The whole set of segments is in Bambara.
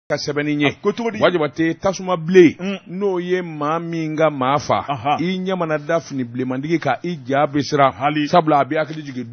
ka sɛbɛnni ye wajibate tasuma ble n'o ye maa min ka maa fa I ɲamana da fini bilemandigi ka I ja besira sabula a bɛ hakili jigin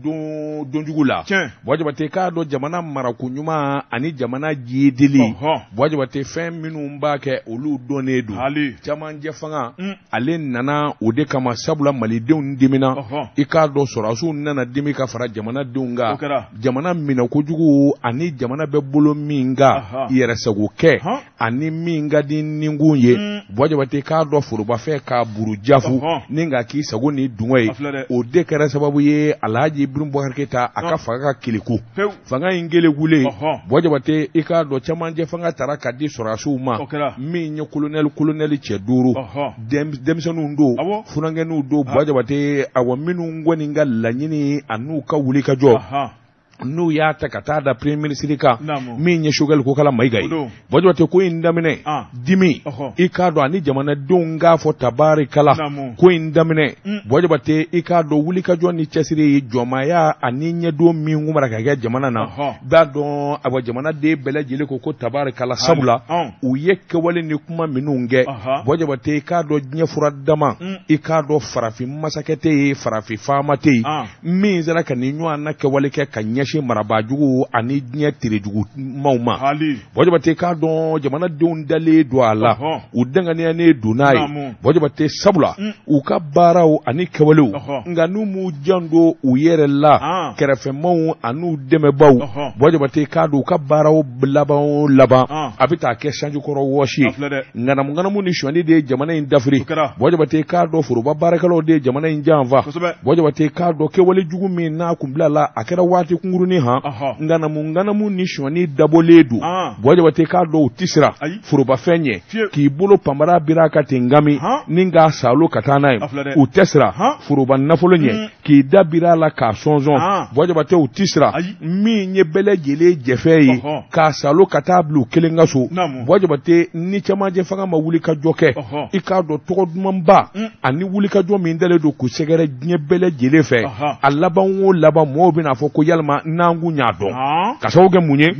donjugu la wajibate k'a dɔn jamana marako ɲuman ani jamana jidili wajibate fɛn minnu b'a kɛ olu dɔnnen don camancɛ fanga ale nana o de kama sabula malidenw dimina I k'a dɔn sɔrɔdasiw nana dimi ka fara jamanadenw kan jamana minɛ kojugu ani jamana bɛ bolo min kan yɛrɛ sago kɛ ani min ka di ninkun ye wajibate k'a dɔn forobafɛ ka burujafu ni ka k'i sago ni dungo ye o de kɛra sababu ye Alhaji Ibrahim Boubacar Keita a ka fanga ka keleku fanga in gelewule wajibate I k'a dɔn camancɛ fanga taara ka di sɔrɔdasiw ma min ye colonel cɛ 5 denmisɛnninw don funankɛninw don wajibate awa minnu kɔni ka laɲini an'u ka wuli ka jɔ n'u y'a ta ka taa da premier ministre kan min ye Choguel Kokala Mayiga ye wajibate ko in daminɛ dimi I k'a dɔn ani jamanadenw k'a fɔ tabarikala ko in daminɛ wajibate I k'a dɔn wulikajɔ ni cɛsiri ye jɔnmaya ani ɲɛdon min kun bɛra ka kɛ jamana na b'a dɔn awa jamanaden bɛɛ lajɛlen ko tabarikala sabula u ye kɛwale ni kuma minnu kɛ wajibate I k'a dɔn diɲɛfura dama I k'a dɔn farafin masakɛ tɛ yen farafin faama tɛ yen min sera ka nin ɲɔgɔn na kɛwale kɛ ka ɲɛsin marabajugu ani diɲɛ terejugu maaw ma wajibate k'a dɔn jamanadenw dalen don a la u danganiyanen don n'a ye wajibate sabula u ka baaraw ani kɛwalew nka n'u m'u janto u yɛrɛ la kɛrɛfɛmaw an'u dɛmɛbaw wajibate k'a dɔn u ka baaraw laban a bɛ taa kɛ sanjikɔrɔ wɔsi ye ŋanamu ni suɲɛni de ye jamana in dafiri wajibate k'a dɔn foroba baarakɛlaw de ye jamana in janfa wajibate k'a dɔn kɛwale jugu min n'a kun bila la a kɛra waati kungurunin ŋanamu ni suɲɛni dabɔlen don wajibate k'a dɔn u tɛ sira forobafɛn ɲɛ k'i bolo panbara bira ka ten ngami ni k'a salo ka taa n'a ye u tɛ sira foroba nafolo ɲɛ k'i da bira la k'a sɔnsɔn wajibate u tɛ sira min ye bɛɛ lajɛlen jɛfɛ ye k'a salo ka taa bila u kelen ka so wajibate ni camancɛ fanga ma wuli ka jɔ kɛ I k'a dɔn tɔgɔ dumanba ani wuli ka jɔ min dalen don k'u sɛgɛrɛ diɲɛ bɛɛ lajɛlen fɛ a laban o laban mɔgɔw bɛna fɔ ko yalima n'an kun y'a dɔn ka sababu kɛ mun ye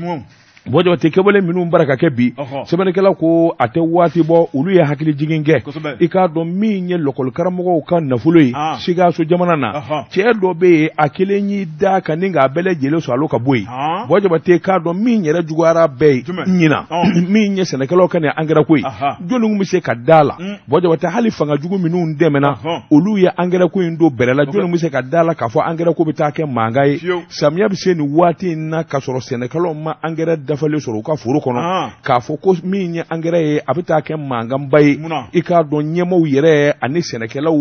wajibate kɛwale minnu bara ka kɛ bi sɛbɛnnikɛla ko a tɛ waati bɔ olu ye hakili jigin kɛ I k'a dɔn min ye lɔkɔlikaramɔgɔw ka nafolo ye Sikaso jamana na cɛ dɔ bɛ yen a kelen y'i da ka ni k'a bɛɛ lajɛlen sɔrɔ ka bɔ yen wajibate k'a dɔn min yɛrɛ juguyara bɛɛ ye ɲina min ye sɛnɛkɛlaw ka nin angɛrɛ ko ye jɔnni bɛ se ka da la wajibate hali fanga jugu minnu dɛmɛna olu ye angɛrɛ ko in don bɛrɛ la jɔnni bɛ se ka da la k'a fɔ angɛrɛ ko bɛ taa kɛ mankan ye samiya bɛ se nin waati in na ka sɔrɔ sɛnɛkɛlaw ma angɛrɛ dafalen sɔrɔ u ka foro kɔnɔ k'a fɔ ko min ye angɛrɛ ye a bɛ taa kɛ mankanba ye I k'a dɔn ɲɛmaaw yɛrɛ ani sɛnɛkɛlaw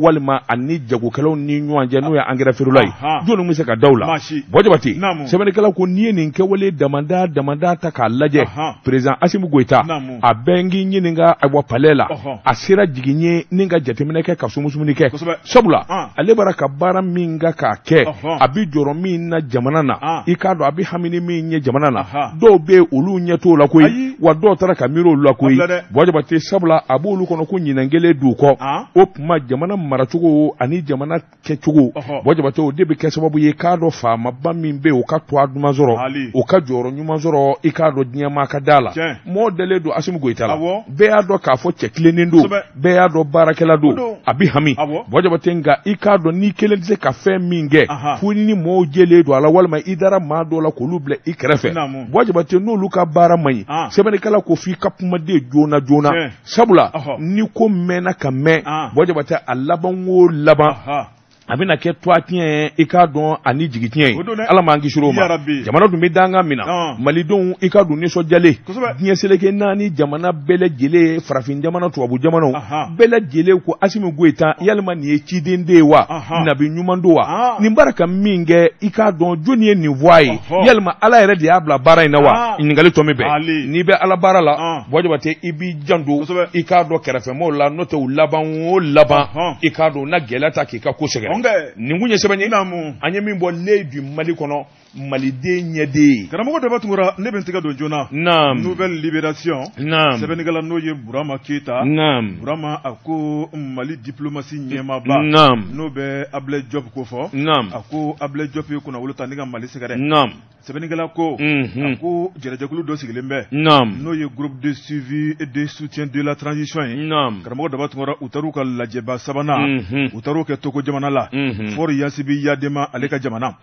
walima ani jagokɛlaw ni ɲɔgɔn cɛ n'o ye angɛrɛ feerela ye jɔnni bɛ se ka da u la wajibate sɛbɛnnikɛla ko n'i ye nin kɛwale damada ta k'a lajɛ président Assimi Goïta a bɛɛ n k'i ɲininka a bɔ palais la a sera jigin ye ni ka jateminɛ kɛ ka sumusumuni kɛ sabula ale bara ka baara min ka k'a kɛ a bɛ jɔyɔrɔ min na jamana na I k'a dɔn a bɛ hami min ye jamana na dɔw bɛ olu ɲɛ t'o la koyi wa dɔw taara ka miiri olu la koyi wajibate sabula a b'olu kɔnɔ ko ɲinan kelen d'u kɔ o tuma jamana maracogo ani jamana kɛcogo wajibate o de bɛ kɛ sababu ye k'a dɔn faamaba min bɛ yen o ka to a duman sɔrɔ o ka jɔyɔrɔ ɲuman sɔrɔ I k'a dɔn diɲɛ maa ka da la mɔgɔ dalen don Assimi Goïta la bɛɛ y'a dɔn k'a fɔ cɛ tilennen don bɛɛ y'a dɔn baarakɛla don a bɛ hami wajibate nka I k'a dɔn n'i kelen tɛ se ka fɛn min kɛ fo ni mɔgɔw jɛlen don a la walima I dara maa dɔw la k'olu bila I kɛrɛfɛ wajibate n'olu ka baara man ɲi sɛbɛnnikɛla ko f'i ka kumaden joona sabula ni ko mɛnna ka mɛn wajibate a laban o laban a bɛna kɛ toitiɲɛ I k'a dɔn ani jigitiɲɛ ye Ala m'an kisi o ma jamana dun bɛ danga min na malidenw I ka dun nisɔndiyalen diɲɛ seleke naani jamana bɛɛ lajɛlen farafin jamana tubabu jamanaw bɛɛ lajɛlen ko Assimi Goïta yalima nin ye ciden de ye wa nabi ɲuman don wa nin baara ka min kɛ I k'a dɔn jɔnni ye nin fɔ a ye yalima Ala yɛrɛ de y'a bila baara in na wa ɲininkali tɔ min bɛɛ n'i bɛ Ala baara la wajibate I b'i janto I k'a dɔn kɛrɛfɛmɔgɔw la n'o tɛ u laban o laban I k'a dɔn na gɛlɛya ta k'i ka ko sɛgɛrɛ nin kun ye sɛbɛn ye an ye min bɔ le du Mali kɔnɔ maliden ɲɛden. Karamɔgɔ Daba Tunkara ne bɛ n tɛgɛ don joona. Naam. Nouvelle Libération. Naam. Sɛbɛnnikɛla n'o ye Burama Keita. Naam. Burama a ko Mali diplomatie ɲɛmaaba. Naam. N'o bɛ Ablaye Diop ko fɔ. Naam. A ko Ablaye Diop ye kunnawolo ta ni ka Mali sɛgɛrɛ. Naam. Sɛbɛnnikɛla ko. A ko jɛnɛjɛkulu dɔ sigilen bɛ. Naam. N'o ye groupe de suivi et de soutien de la transition ye. Naam. Karamɔgɔ Daba Tunkara u taar'u ka lajɛba sabanan. U taar'u kɛ Togo jamana la. Fɔr Yasibi Yadema ale ka jamana.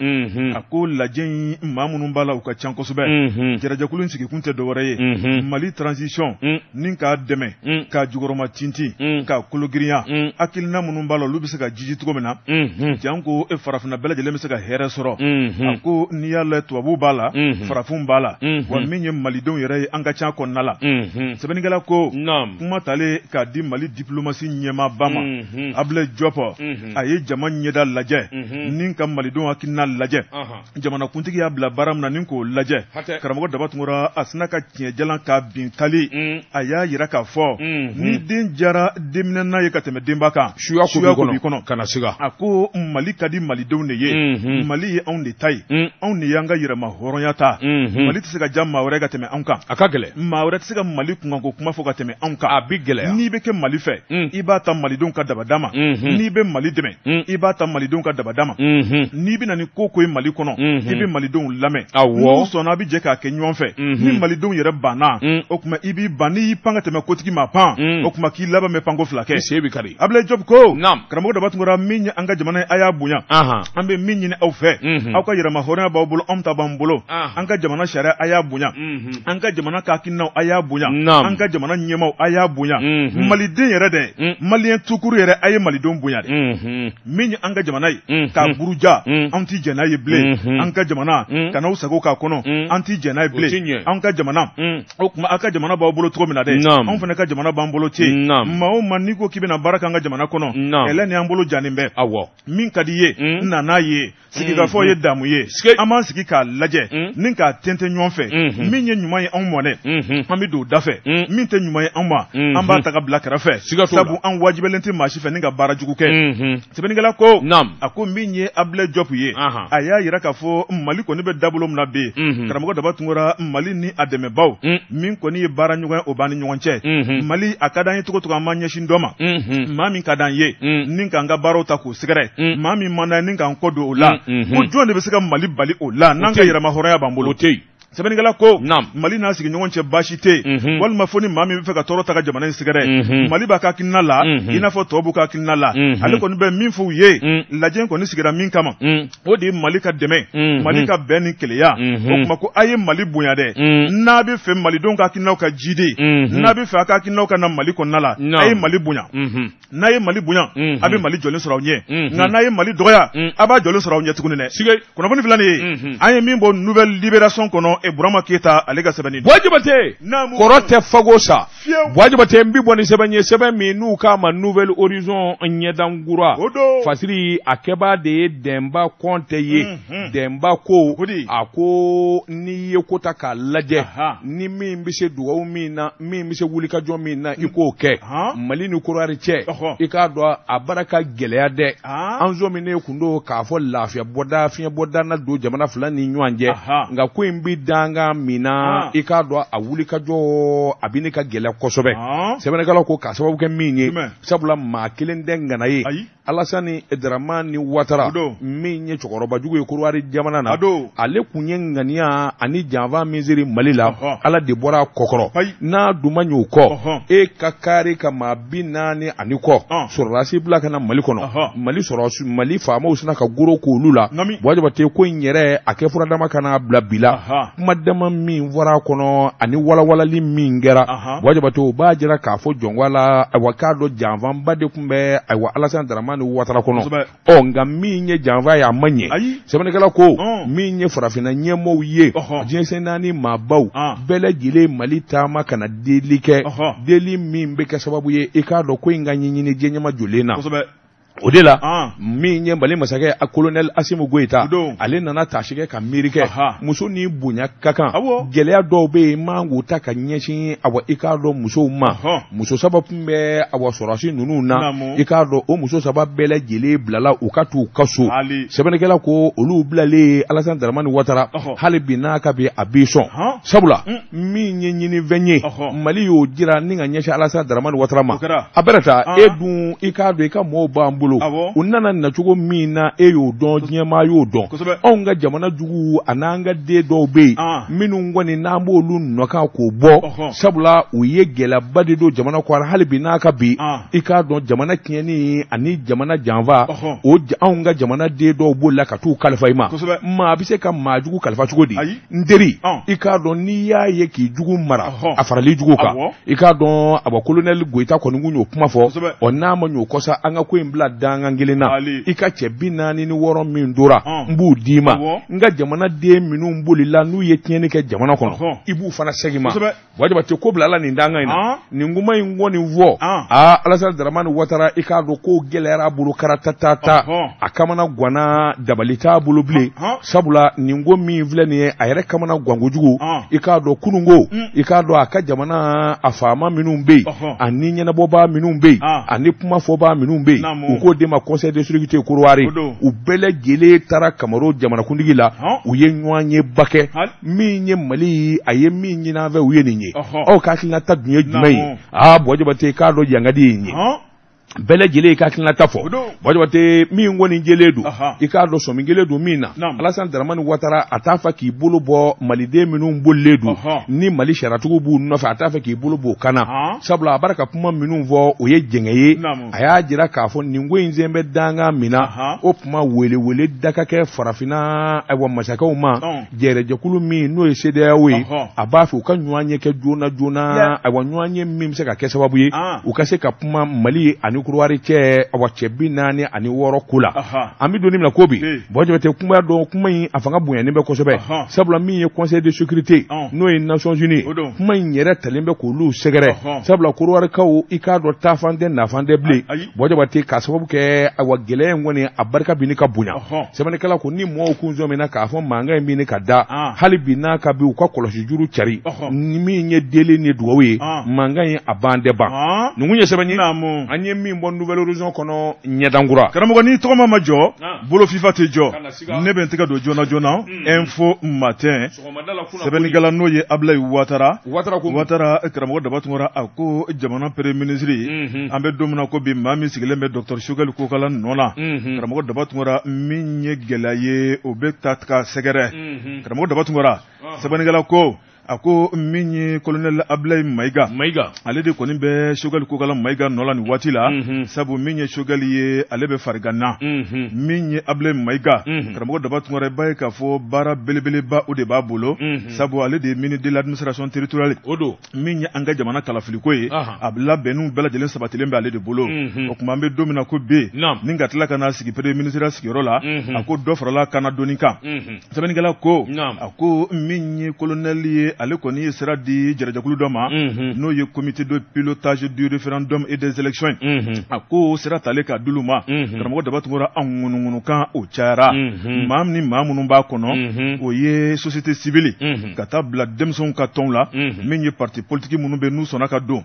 A ko lajɛ in maa minnu b'a la u ka can kosɛbɛ. Jɛnɛjɛkulu in sigikun tɛ dɔwɛrɛ ye. Mali transition ni k'a dɛmɛ k'a jukɔrɔma tintin k'a kologirinya hakilina minnu b'a la olu bɛ se ka jiji cogo min na. Jan ko farafinna bɛɛ lajɛlen bɛ se ka hɛrɛ sɔrɔ. A ko n'i y'a lajɛ tubabuw b'a la farafinw b'a la wa min ye malidenw yɛrɛ ye an ka can kɔnɔna la. Sɛbɛnnikɛla ko kuma talen k'a di Mali diplomatie ɲɛmaaba ma Ablaye Diop a ye jama ɲɛda lajɛ ni ka malidenw hakilina lajɛ. Jamanakuntigi y'a bila baara min na ni k'o lajɛ. Karamɔgɔ Daba Tunkara a sina ka tiɲɛ jalan k'a bin tali a y'a yira k'a fɔ ni den jara denminɛna ye ka tɛmɛ denba kan suya ko b'i kɔnɔ kana siga. A ko Mali ka di malidenw de ye. Mali ye anw de ta ye. Anw de y'an ka yɛrɛma hɔrɔnya ta. Mali tɛ se ka ja maa wɛrɛ ka tɛmɛ anw kan. A ka gɛlɛn. Maa wɛrɛ tɛ se ka Mali kunkanko kuma fɔ ka tɛmɛ anw kan. A bi gɛlɛya. N'i bɛ kɛ Mali fɛ i b'a ta malidenw ka dabada ma. N'i bɛ Mali dɛmɛ i b'a ta malidenw ka dabada ma. N'i bɛ na ni ko ko ye Mali kɔnɔ i bɛ malidenw lamɛn. N'u sɔnna a bɛ jɛ k'a kɛ ɲɔgɔn fɛ. Ni malidenw yɛrɛ banna o tuma i b'i ban n'i y'i pan ka tɛmɛ kotigi ma pan o tuma k'i laban bɛ panko fila kɛ. Se bɛ kari. Ablaye Diop ko karamɔgɔ Daba Tunkara min ye an ka jamana ye a y'a bonya. An bɛ min ɲini aw fɛ aw ka yɛrɛma hɔrɔnya b'aw bolo anw ta b'an bolo. An ka jamana sariya a y'a bonya. An ka jamana hakilinaw a y'a bonya. An ka jamana ɲɛmaaw a y'a bonya. Maliden yɛrɛ dɛ maliyɛn tukuru yɛrɛ a ye malidenw bonya dɛ. Min ye an ka jamana ye k'a buruja anw t'i jɛn n'a ye bilen. An ka jamana kan'aw sago k'a kɔnɔ an t'i jɛn n'a ye bilen. An ka jamana o tuma aw ka jamana b'aw bolo cogo min na dɛ anw fana ka jamana b'an bolo ten. Maa o maa n'i ko k'i bɛna baara k'an ka jamana kɔnɔ ɛlɛ ni an bolo jannen bɛ. Min ka di ye n nan'a ye sigikafɔ ye damu ye an b'an sigi k'a lajɛ ni k'a tɛntɛn ɲɔgɔn fɛ min ye ɲuman ye anw mɔ dɛ an bɛ don o da fɛ min tɛ ɲuman ye anw ma an b'a ta ka bila kɛrɛfɛ sabu an wajibiyalen tɛ maa si fɛ ni ka baara jugu kɛ. Sɛbɛnnikɛla ko a ko min ye Ablaye Diop ye a y'a yira k'a fɔ Mali kɔni bɛ dabolo min na bi karamɔgɔ Daba Tunkara Mali ni a dɛmɛbaaw min kɔni ye baara ɲɔgɔn ye o b'an ni ɲɔgɔn cɛ. Mali a ka d'an ye cogo o cogo an b'an ɲɛsin dɔ ma maa min ka d'an ye ni k'an ka baaraw ta k'o sɛgɛrɛ maa min man d'an ye ni k'an kɔ don o la ko jɔn de bɛ se ka Mali bali o la n'an ka yɛrɛma hɔrɔnya b'an bolo. Sɛbɛnnikɛla ko Mali n'a sigiɲɔgɔn cɛ baasi tɛ walima fo ni maa min bɛ fɛ ka tɔɔrɔ ta ka jamana in sɛgɛrɛ Mali b'a ka hakilina la i n'a fɔ tɔw b'u ka hakilina la ale kɔni bɛ min f'u ye lajɛ kɔni sigira min kama o de ye Mali ka dɛmɛ Mali ka bɛn ni keleya o tuma ko a ye Mali bonya dɛ n'a bɛ fɛ malidenw ka hakilinaw ka jidi n'a bɛ fɛ a ka hakilinaw ka na Mali kɔnɔna la a ye Mali bonya n'a ye Mali bonya a bɛ Mali jɔlen sɔrɔ aw ɲɛ nka n'a ye Mali dɔgɔya a b'a jɔlen sɔrɔ aw ɲɛ tuguni dɛ. Kunnafoni filanan ye an ye min bɔ Nouvelle Libération kɔnɔ Burama Keita ale ka sɛbɛnni Wajibate kɔrɔ tɛ fago sa Wajibate n bi bɔ ni sɛbɛn ye sɛbɛn min n'u k'a ma Nouvelle Horizon ɲɛdangura fasiri a kɛbaa de ye Dɛnba Kɔnte ye Dɛnba ko a ko n'i ye ko ta k'a lajɛ ni min bɛ se dugawu min na min bɛ se wulikajɔ min na i k'o kɛ Mali ni Korowari cɛ i k'a dɔn a baara ka gɛlɛya dɛ an zo min ne kun do k'a fɔ lafiya bɔda fiɲɛ bɔda na don jamana fila ni ɲɔgɔn cɛ nka ko in bi danga mina i k'a dɔn a wulikajɔ a bɛ ne ka gɛlɛya kosɛbɛ sɛbɛnnikɛlaw ko k'a sababu kɛ min ye sabula maa kelen tɛ ŋana ye Alasani Dramani Ouattara min ye cɛkɔrɔbajugu ye Korowari jamana na ale kun ye ŋaniya ani janfa min seri Mali la Ala de bɔra a kɔkɔrɔ n'a dun ma ɲɛ o kɔ e ka kari ka maa 40 ani kɔ sɔrɔdasi bila ka na Mali kɔnɔ Mali faamaw sina ka goro k'olu la Wajibate ko in yɛrɛ a kɛ furadama ka n'a bila bi la kuma dama min fɔra a kɔnɔ ani walawalali min kɛra Wajibate o b'a jira k'a fɔ jɔnko la ayiwa k'a dɔn janfanba de tun bɛ ayiwa Alasani Dramani Ouattara kɔnɔ nka min ye janfa ye a ma ɲɛ sɛbɛnnikɛla ko min ye farafinna ɲɛmɔgɔw ye diɲɛ naani maabaw bɛɛ lajɛlen Mali taama kana deli kɛ deli min bɛ kɛ sababu ye i k'a dɔn ko in ka ɲɛɲini diɲɛ ɲɛma jɔlen na o de la min ye Mali masakɛ colonel Assimi Goïta ale nana tâche kɛ ka miiri kɛ muso ni bonya ka kan gɛlɛya dɔw bɛ yen man k'u ta ka ɲɛsin i k'a dɔn musow ma muso saba tun bɛ sɔrɔsi ninnu na i k'a dɔn o muso saba bɛɛ lajɛlen bilala u ka t'u ka so sɛbɛnnikɛla ko olu bilalen Alassane Dramane Ouattara hali bi n'a ka bi a b'i sɔn sabula min ye ɲinifɛn ye Mali y'o jira ni ka ɲɛsin Alassane Dramane Ouattara ma a bɛrɛ ta e dun i k'a dɔn i ka mɔɔw b'an bolo u nana nacogo min na e y'o dɔn diɲɛmaa y'o dɔn anw ka jamana jugu a n'an ka den dɔw bɛ yen minnu kɔni n'an b'olu nɔkan k'o bɔ sabula u ye gɛlɛyaba de don jamana kɔnɔ hali bi n'a ka bi i k'a dɔn jamana tiɲɛni ani jamana janfa o anw ka jamana den dɔw b'o la ka t'u kalifa i ma maa bɛ se ka maa jugu kalifa cogo di n teri i k'a dɔn n'i y'a ye k'i jugu mara a farali jugu kan i k'a dɔn colonel Goïta kɔni kun y'o kuma fɔ n'a ma ɲ'o kɔ sa an ka ko in bila dangan kelen na i ka cɛ 46 min dora n b'u d'i ma n ka jamana den minnu bolila n'u ye tiɲɛni kɛ jamana kɔnɔ i b'u fana segin ma wajaba tɛ ko bila ala nin dangan in na nin kuma in kɔni fɔ Alassane Dramane Ouattara i k'a dɔn ko gɛlɛyara bolo karatatata a kamana ganna dabali t'a bolo bilen sabula nin ko min filɛ nin ye a yɛrɛ kamana gan kojugu i k'a dɔn kununko i k'a dɔn a ka jamana a faama minnu bɛ yen ani ɲɛnabɔbaa minnu bɛ yen ani kumafɔbaa minnu bɛ yen u k'o de ma conseil de sécurité Côte-d'Ivoire u bɛɛ lajɛlen taara Kamaro jamanakuntigi la u ye ɲɔgɔn ye ba kɛ min ye Mali a ye min ɲini an fɛ u ye nin ye aw ka hakilinata dun ye jumɛn ye Bɔjɔbate k'a dɔn yan ka di yen ye bɛɛ lajɛlen i ka hakilinata fɔ Bɔjɔbate min kɔni jɛlen don i k'a dɔn sɔmi kelen don min na Alassane Dramane Ouattara a t'a fɛ k'i bolo bɔ maliden minnu bolilen don ni Mali sariyatigiw b'u nɔfɛ a t'a fɛ k'i bolo b'o kana sabula a b'a ka kuma minnu fɔ o ye jɛngɛ ye a y'a jira k'a fɔ nin ko in sen bɛ dangan min na o kuma wele da ka kɛ farafinna masakɛw ma jɛrɛjɛkulu min n'o ye CEDEAO ye a b'a fɛ u ka ɲɔgɔn ye kɛ joona ɲɔgɔn ye min bɛ se ka kɛ sababu ye u ka se ka kuma Mali ani Côte-d'Ivoire cɛ cɛ 46 ko la an bɛ don min na ko bi Bɔjɔbate kuma dɔn kuma in a fanga bonyanen bɛ kosɛbɛ sabula min ye conseil de sécurité n'o ye Nations Unies kuma in yɛrɛ talen bɛ k'olu sɛgɛrɛ sabula Côte-d'Ivoirekaw i k'a dɔn taafan tɛ nafan tɛ bilen Bɔjɔbate k'a sababu kɛ gɛlɛya in kɔni a barika bi ni ka bonya sɛbɛnnikɛla ko ni mɔgɔw kun sɔn min na k'a fɔ mankan in bi ni ka da hali bi n'a ka bi u ka kɔlɔsi juru cari min ye deli ni dugawu ye mankan in a ban tɛ ban nin kun ye sɛbɛn ye an ye min bɔ Nouvelle Horizon kɔnɔ ɲɛdankura karamɔgɔ ni tɔgɔma ma jɔ bolo FIFA tɛ jɔ ne bɛ n tɛgɛ don joona info matin sɛbɛnnikɛla n'o ye Ablaye Ouattara karamɔgɔ Dabatungara a ko jamana premier ministre an bɛ don min na ko bi maa min sigilen bɛ Dr Choguel Kokala nɔ la karamɔgɔ Dabatungara min ye gɛlɛya ye o bɛ ta ka sɛgɛrɛ karamɔgɔ Dabatungara sɛbɛnnikɛla ko a ko min ye colonel Ablaye Maïga ale de kɔni bɛ Choguel Kokala Maïga nɔ la nin waati la sabu min ye Choguel ye ale bɛ fariganna min ye Ablaye Maïga karamɔgɔ Dabatungara i b'a ye k'a fɔ baara belebeleba o de b'a bolo sabu ale de ye ministre de l'administration territoriale min ye an ka jamana kalafiliko ye a labɛnniw bɛɛ lajɛlen sabatilen bɛ ale de bolo o tuma an bɛ don min na ko bi ni ka tila ka na sigi premier ministre sigiyɔrɔ la a ko dɔ farala kana dɔnni kan sɛbɛnnikɛla ko a ko min ye colonel ye ale kɔni ye sira di jɛrɛjɛkulu dɔ ma n'o ye comité de pilotage du référendum et des élections a ko sira tale ka dulu ma karamɔgɔ Dabatungara an ŋunuŋunukan o cayara maa ni maa minnu b'a kɔnɔ o ye société civile ka taa bila denmisɛnw ka tɔnw la min ye parti politique minnu bɛ n'u sɔnna ka don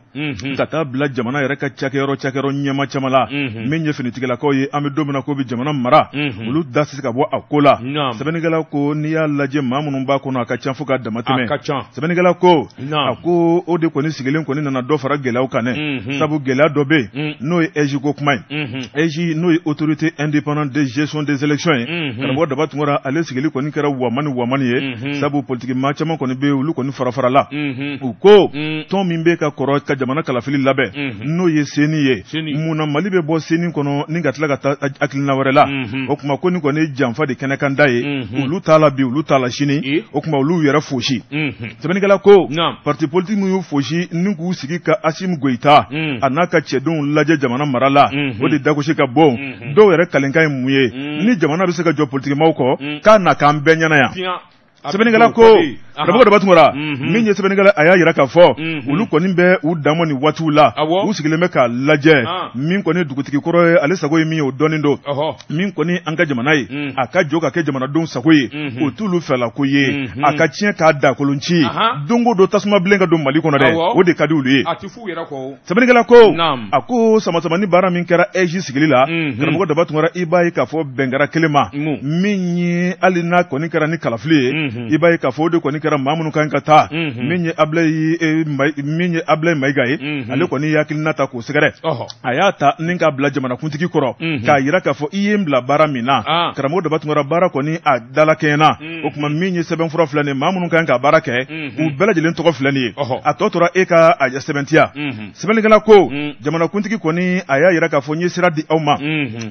ka taa bila jamana yɛrɛ ka cakɛyɔrɔ ɲɛma caman la min ye finitigilakaw ye an bɛ don min na ko bi jamana mara olu da tɛ se ka bɔ a ko la sɛbɛnnikɛla ko n'i y'a lajɛ maa minnu b'a kɔnɔ a ka ca fo ka dama tɛmɛ sɛbɛnnikɛla ko a ko o de kɔni sigilen kɔni nana dɔ fara gɛlɛyaw kan dɛ sabu gɛlɛya dɔ bɛ yen n'o ye EJ ko kuma ye EJ n'o ye autorité indépendante de gestion des élections ye karamɔgɔ Dabatungara ale sigili kɔni kɛra wamani ye sabu politiki maa caman kɔni bɛ olu kɔni fara la u ko tɔn min bɛ ka kɔrɔ ka jamana kalafili labɛn n'o ye CENI ye munna Mali bɛ bɔ CENI kɔnɔ ni ka tila ka taa hakilina wɛrɛ la o tuma ko ni kɔni ye janfa de kɛnɛ kan da ye olu t'a la bi olu t'a la sini o tuma olu yɛrɛ fosi sɛbɛnnikɛla ko parti politique minnu y'u fosi ni k'u sigi ka Assimi Goïta a n'a ka cɛdenw lajɛ jamana mara la o de dagosi ka bon dɔw yɛrɛ kalenkan ye mun ye ni jamana bɛ se ka jɔ politikimaaw kɔ k'a na k'an bɛɛ ɲɛna yan sɛbɛnnikɛla ko karamɔgɔ Dabatungara min ye sɛbɛnnikɛla a y'a yira k'a fɔ olu kɔni bɛ u dan ma ni waatiw la u sigilen bɛ k'a lajɛ min kɔni dugutigi kɔrɔ ye ale sago ye min ye o dɔɔnin don min kɔni an ka jamana ye a ka jɔ ka kɛ jamanadenw sago ye o t'olu fɛla ko ye a ka tiɲɛ k'a dakolon ci don o don tasuma bilen ka don Mali kɔnɔ dɛ o de ka di olu ye sɛbɛnnikɛla ko a ko sama-samani baara min kɛra EJ sigili la karamɔgɔ Dabatungara i b'a ye k'a fɔ bɛn kɛra kelen ma min ye hali n'a kɔni kɛra ni kalafili ye i b'a ye k'a fɔ o de kɔni kɛra maa minnu kan ka taa min ye Ablaye Mayiga ye ale kɔni hakilina ta k'o sɛgɛrɛ a y'a ta ni k'a bila jamanakuntigi kɔrɔ k'a yira k'a fɔ i ye n bila baara min na karamɔgɔ Dabatungara baara kɔni a dalakɛɲɛna o tuma min ye sɛbɛnfura filɛ nin ye maa minnu kan ka baara kɛ u bɛɛ lajɛlen tɔgɔ filɛ nin ye a tɔ tora e ka a sɛbɛntiya sɛbɛnnikɛla ko jamanakuntigi kɔni a y'a yira k'a fɔ n ye sira di aw ma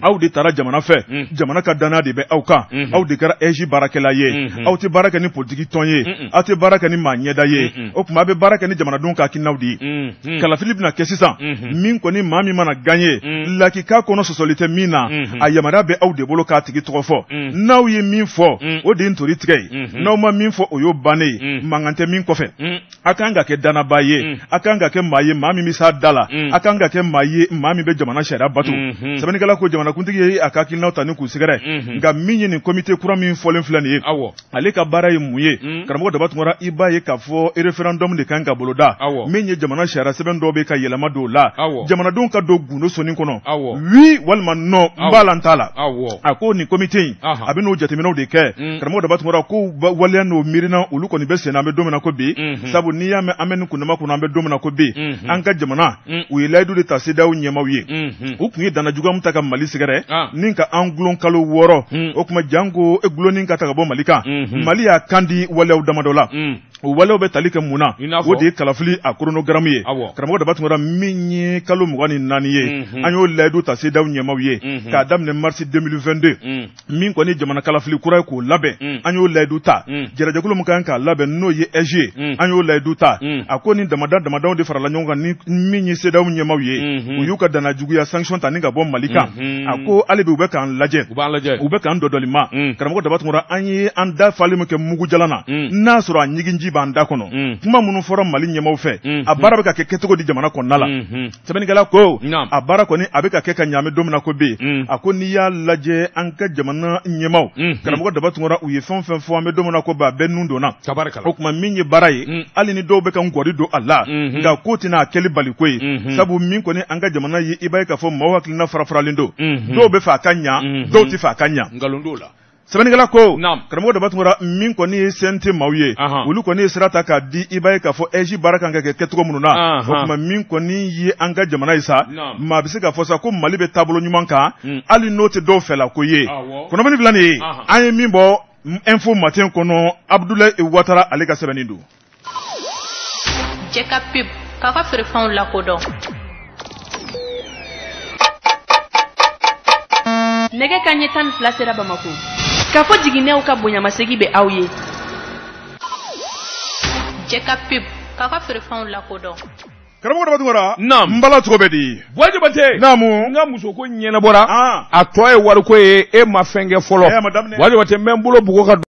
aw de taara jamana fɛ jamana ka danaya de bɛ aw kan aw de kɛra EJ baarakɛla ye aw tɛ baara kɛ ni politiki tɔn ye aw tɛ baara kɛ ni maa ɲɛda ye o tuma a bɛ baara kɛ ni jamanadenw ka hakilinaw de ye kalafili bɛna kɛ sisan min kɔni maa min mana gagné lakika kɔnɔ sɔsɔli tɛ min na a yamaruya bɛ aw de bolo k'a tigi tɔgɔ fɔ n'aw ye min fɔ o de ye ntori tigɛ ye n'aw ma min fɔ o y'o bannen ye mankan tɛ min kɔfɛ a kan ka kɛ danaba ye a kan ka kɛ maa ye maa min bɛ s'a da la a kan ka kɛ maa ye maa min bɛ jamana sariya bato sɛbɛnnikɛla ko jamanakuntigi ye a ka hakilinaw ta ni k'u sɛgɛrɛ nka min ye nin komite kura min fɔlen filɛ nin ye ale ka baara ye mun ye karamɔgɔ Dabatungara i b'a ye k'a fɔ référendum de kan ka boloda min ye jamana sariya sɛbɛn dɔw bɛ ka yɛlɛma don la jamanadenw ka don gundo soni kɔnɔ oui walima non n b'a la n t'a la a ko nin komite in a bɛ n'o jateminɛw de kɛ karamɔgɔ Dabatungara ko waleya n'o miirina olu kɔni bɛ sen na an bɛ don min na ko bi sabu n'i y'a mɛn an bɛ nin kundama kɔnɔ an bɛ don min na ko bi an ka jamana u ye layidu de ta CEDEAO ɲɛmaw ye u tun ye dana juguya min ta ka Mali sɛgɛrɛ ni ka an gulon kalo 6 o tuma janko e gulonin ka ta ka bɔ Mali kan Mali y'a kan di waleyaw damadɔ la o waleyaw bɛ tali kɛ mun na o de ye kalafili a chronogramme ye karamɔgɔ Dabatungara min ye kalo 24 ye an y'o layidu ta CEDEAO ɲɛmaw ye k'a daminɛ mars 2022 min kɔni jamana kalafili kura ye k'o labɛn an y'o layidu ta jɛrɛjɛkulu min kan k'a labɛn n'o ye EJ an y'o layidu ta a ko ni damadaw de farala ɲɔgɔn kan ni min ye CEDEAO ɲɛmaw ye u y'u ka dana juguya sanction ta ni ka bɔ Mali kan a ko hali bi u bɛ k'an lajɛ u bɛ k'an dɔdɔlima karamɔgɔ Dabatungara an ye an da falen min kɛ mugu jalan na n'a sɔrɔ a ɲiginji b'an da kɔnɔ kuma minnu fɔra Mali ɲɛmaw fɛ a baara bɛ ka kɛ kɛcogo di jamana kɔnɔna la sɛbɛnnikɛla ko a baara kɔni a bɛ ka kɛ ka ɲaamɛ don min na ko bi a ko n'i y'a lajɛ an ka jamana ɲɛmaw karamɔgɔ Dabatungara u ye fɛn fɛn fɔ an bɛ don min na ko ba bɛɛ nun donna o tuma min ye baara ye hali ni dɔw bɛ ka ngɔri don a la nka ko tɛna a kɛli bali ko ye sabu min kɔni an ka jamana ye i b'a ye k'a fɔ maaw hakilina farafaralen don dɔw bɛ fɛ a ka ɲa dɔw tɛ fɛ a ka ɲa sɛbɛnnikɛla ko karamɔgɔ Dabatungara min kɔni ye CNT maaw ye olu kɔni ye sira ta k'a di i b'a ye k'a fɔ EJ baara kan ka kɛ kɛcogo minnu na o tuma min kɔni ye an ka jamana ye sa maa bɛ se k'a fɔ sa ko Mali bɛ taabolo ɲuman kan hali n'o tɛ dɔw fɛla ko ye kunnafoni fila nin ye an ye min bɔ info matin kɔnɔ Abdoulaye Ouattara ale ka sɛbɛnni don Jɛka pub k'a ka feerefɛnw lakodɔn nɛgɛ kanɲɛ 12 sera Bamako k'a fɔ jiginɛw ka bonyamasegi bɛ aw ye Jɛka pub k'a ka feerefɛnw lakodɔn karamɔgɔ Dabatungara n bala cogo bɛ di Buwa Jabate naamu n ka musoko ɲɛnabɔra a tɔ ye wariko ye e ma fɛn kɛ fɔlɔ Buwa Jabate n bɛ n bolo bugo ka